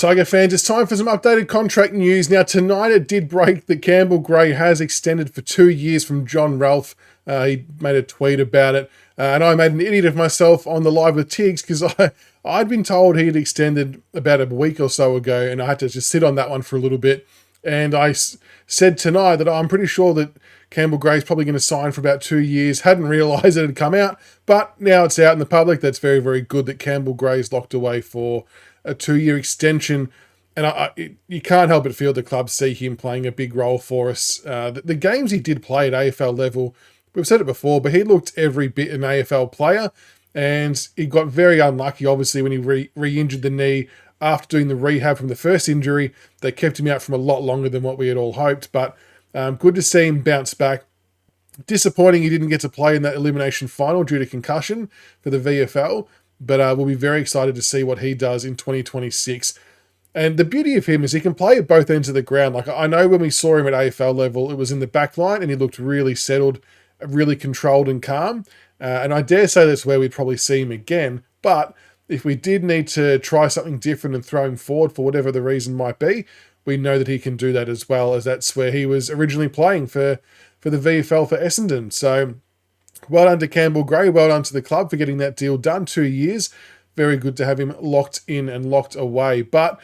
Tiger fans, it's time for some updated contract news. Now, tonight it did break that Campbell Gray has extended for 2 years from Jon Ralph. He made a tweet about it. And I made an idiot of myself on the Live with Tiggs because I'd been told he'd extended about a week or so ago, and I had to just sit on that one for a little bit. And I said tonight that I'm pretty sure that Campbell Gray's probably going to sign for about 2 years. Hadn't realised it had come out, but now it's out in the public. That's very, very good that Campbell Gray's locked away for a 2-year extension. And you can't help but feel the club see him playing a big role for us. The games he did play at AFL level, we've said it before, but he looked every bit an AFL player. And he got very unlucky, obviously, when he re-injured the knee after doing the rehab from the first injury. They kept him out from a lot longer than what we had all hoped. But good to see him bounce back. Disappointing he didn't get to play in that elimination final due to concussion for the VFL. But we'll be very excited to see what he does in 2026. And the beauty of him is he can play at both ends of the ground. Like, I know when we saw him at AFL level, it was in the back line and he looked really settled, really controlled and calm. And I dare say that's where we'd probably see him again. But if we did need to try something different and throw him forward for whatever the reason might be, we know that he can do that as well, as that's where he was originally playing for the VFL for Essendon. So well done to Campbell Gray. Well done to the club for getting that deal done. 2 years. Very good to have him locked in and locked away. But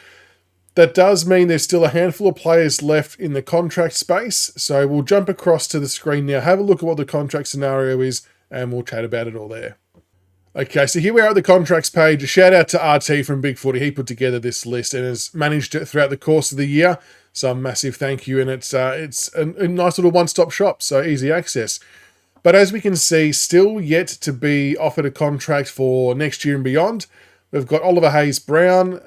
that does mean there's still a handful of players left in the contract space. So we'll jump across to the screen now, have a look at what the contract scenario is, and we'll chat about it all there. Okay, so here we are at the contracts page. A shout out to RT from Big Footy. He put together this list and has managed it throughout the course of the year. So a massive thank you. And it's a nice little one-stop shop, so easy access. But as we can see, still yet to be offered a contract for next year and beyond. We've got Oliver Hayes-Brown.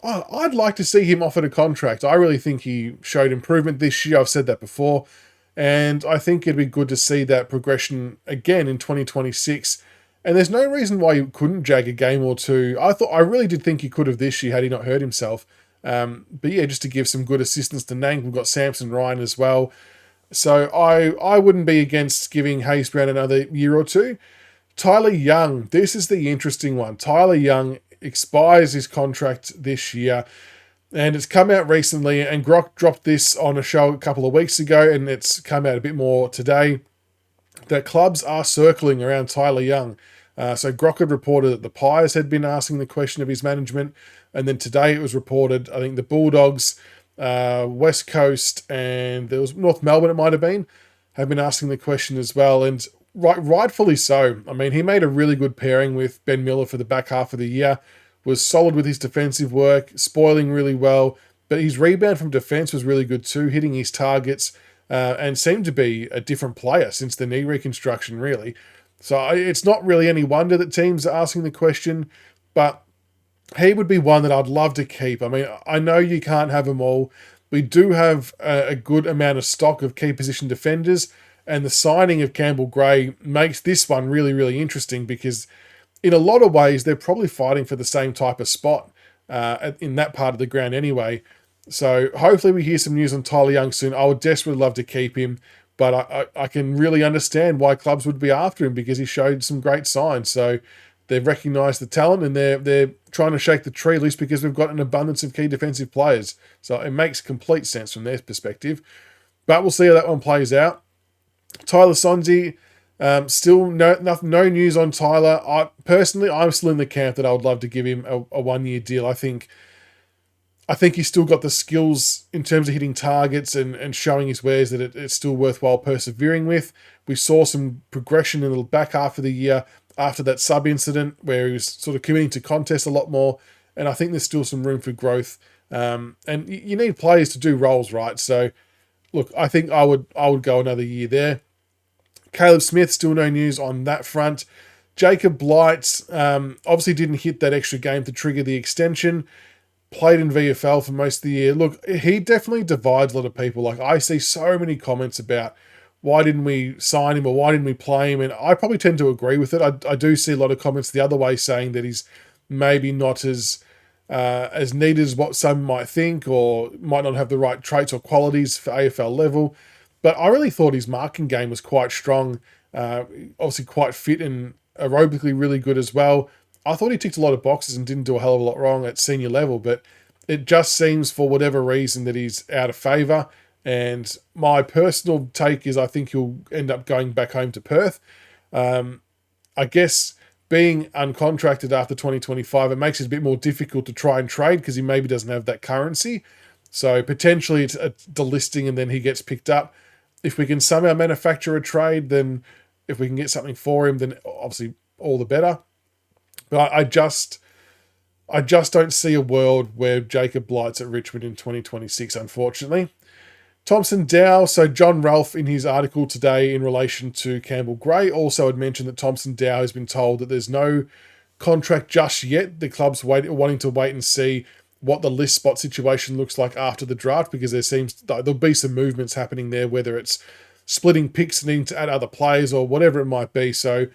I'd like to see him offered a contract. I really think he showed improvement this year. I've said that before. And I think it'd be good to see that progression again in 2026. And there's no reason why he couldn't jag a game or two. I really did think he could have this year had he not hurt himself. But yeah, just to give some good assistance to Nang. We've got Samson Ryan as well. So I wouldn't be against giving Hayes-Brown another year or two. Tyler Young, this is the interesting one. Tyler Young expires his contract this year. And it's come out recently, and Grok dropped this on a show a couple of weeks ago, and it's come out a bit more today, that clubs are circling around Tyler Young. So Grok had reported that the Pies had been asking the question of his management, and then today it was reported, I think the Bulldogs, West Coast, and there was North Melbourne, it might have been, have been asking the question as well, and rightfully so. I mean, he made a really good pairing with Ben Miller for the back half of the year, was solid with his defensive work, spoiling really well, but his rebound from defence was really good too, hitting his targets, and seemed to be a different player since the knee reconstruction, really. So it's not really any wonder that teams are asking the question, but he would be one that I'd love to keep. I mean, I know you can't have them all. We do have a good amount of stock of key position defenders, and the signing of Campbell Gray makes this one really, really interesting because in a lot of ways, they're probably fighting for the same type of spot in that part of the ground anyway. So hopefully we hear some news on Tyler Young soon. I would desperately love to keep him, but I can really understand why clubs would be after him because he showed some great signs. So they've recognised the talent and they're trying to shake the tree, at least because we've got an abundance of key defensive players. So it makes complete sense from their perspective. But we'll see how that one plays out. Tyler Sonzi, still no news on Tyler. I'm still in the camp that I would love to give him a 1-year deal. I think he's still got the skills in terms of hitting targets and showing his wares that it's still worthwhile persevering with. We saw some progression in the back half of the year after that sub-incident where he was sort of committing to contests a lot more, and I think there's still some room for growth. And you need players to do roles, right? So, look, I think I would go another year there. Caleb Smith, still no news on that front. Jacob Blight obviously didn't hit that extra game to trigger the extension. Played in VFL for most of the year. Look, he definitely divides a lot of people. Like, I see so many comments about why didn't we sign him or why didn't we play him? And I probably tend to agree with it. I do see a lot of comments the other way saying that he's maybe not as needed as what some might think or might not have the right traits or qualities for AFL level. But I really thought his marking game was quite strong, obviously quite fit and aerobically really good as well. I thought he ticked a lot of boxes and didn't do a hell of a lot wrong at senior level, but It just seems for whatever reason that he's out of favour. And my personal take is I think he'll end up going back home to Perth. I guess being uncontracted after 2025, it makes it a bit more difficult to try and trade because he maybe doesn't have that currency. So potentially it's a delisting and then he gets picked up. If we can somehow manufacture a trade, then if we can get something for him, then obviously all the better. But I just don't see a world where Jacob Blight's at Richmond in 2026, unfortunately. Thompson Dow, so Jon Ralph in his article today in relation to Campbell Gray also had mentioned that Thompson Dow has been told that there's no contract just yet. The club's wanting to wait and see what the list spot situation looks like after the draft, because there'll be some movements happening there, whether it's splitting picks and needing to add other players or whatever it might be. So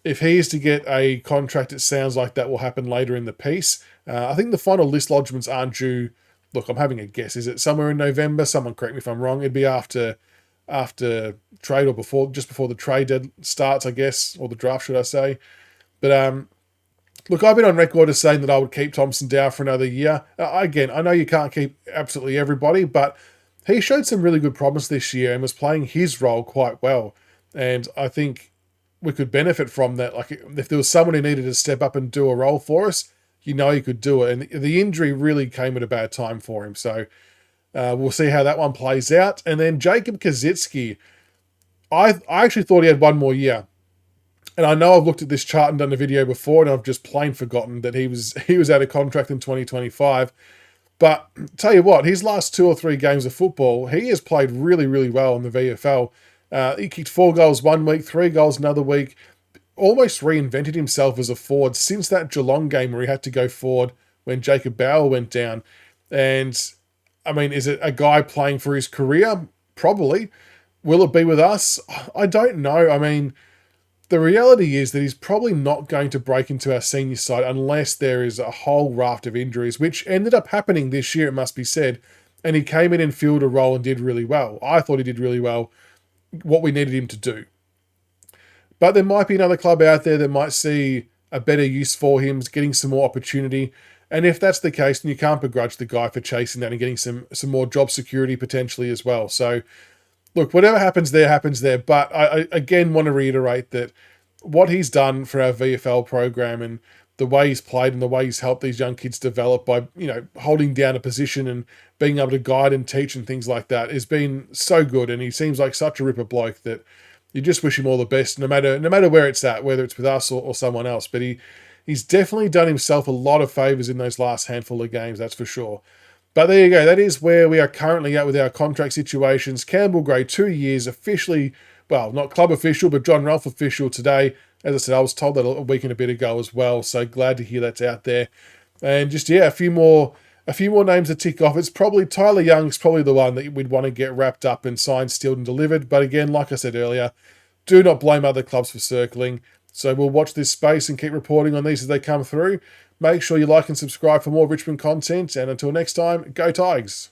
if he is to get a contract, it sounds like that will happen later in the piece. I think the final list lodgements aren't due. Look, I'm having a guess. Is it somewhere in November? Someone correct me if I'm wrong. It'd be after trade or just before the trade dead starts, I guess, or the draft, should I say. But look, I've been on record as saying that I would keep Thompson Dow for another year. Again, I know you can't keep absolutely everybody, but he showed some really good promise this year and was playing his role quite well. And I think we could benefit from that. Like, if there was someone who needed to step up and do a role for us, he could do it. And the injury really came at a bad time for him. So we'll see how that one plays out. And then Jacob Kazitsky, I actually thought he had one more year. And I know I've looked at this chart and done a video before, and I've just plain forgotten that he was out of contract in 2025. But tell you what, his last 2 or 3 games of football, he has played really, really well in the VFL. He kicked 4 goals one week, 3 goals another week. Almost reinvented himself as a forward since that Geelong game where he had to go forward when Jacob Bauer went down. And, I mean, is it a guy playing for his career? Probably. Will it be with us? I don't know. I mean, the reality is that he's probably not going to break into our senior side unless there is a whole raft of injuries, which ended up happening this year, it must be said. And he came in and filled a role and did really well. I thought he did really well, what we needed him to do. But there might be another club out there that might see a better use for him, getting some more opportunity. And if that's the case, then you can't begrudge the guy for chasing that and getting some more job security potentially as well. So, look, whatever happens there. But I again want to reiterate that what he's done for our VFL program and the way he's played and the way he's helped these young kids develop by, holding down a position and being able to guide and teach and things like that has been so good. And he seems like such a ripper bloke that you just wish him all the best, no matter where it's at, whether it's with us or someone else. But he's definitely done himself a lot of favours in those last handful of games, that's for sure. But there you go. That is where we are currently at with our contract situations. Campbell Gray, 2 years, officially, well, not club official, but Jon Ralph official today. As I said, I was told that a week and a bit ago as well, so glad to hear that's out there. And just, a few more names to tick off. It's probably Tyler Young's probably the one that we'd want to get wrapped up and signed, sealed and delivered. But again, like I said earlier, do not blame other clubs for circling. So we'll watch this space and keep reporting on these as they come through. Make sure you like and subscribe for more Richmond content. And until next time, go Tigers.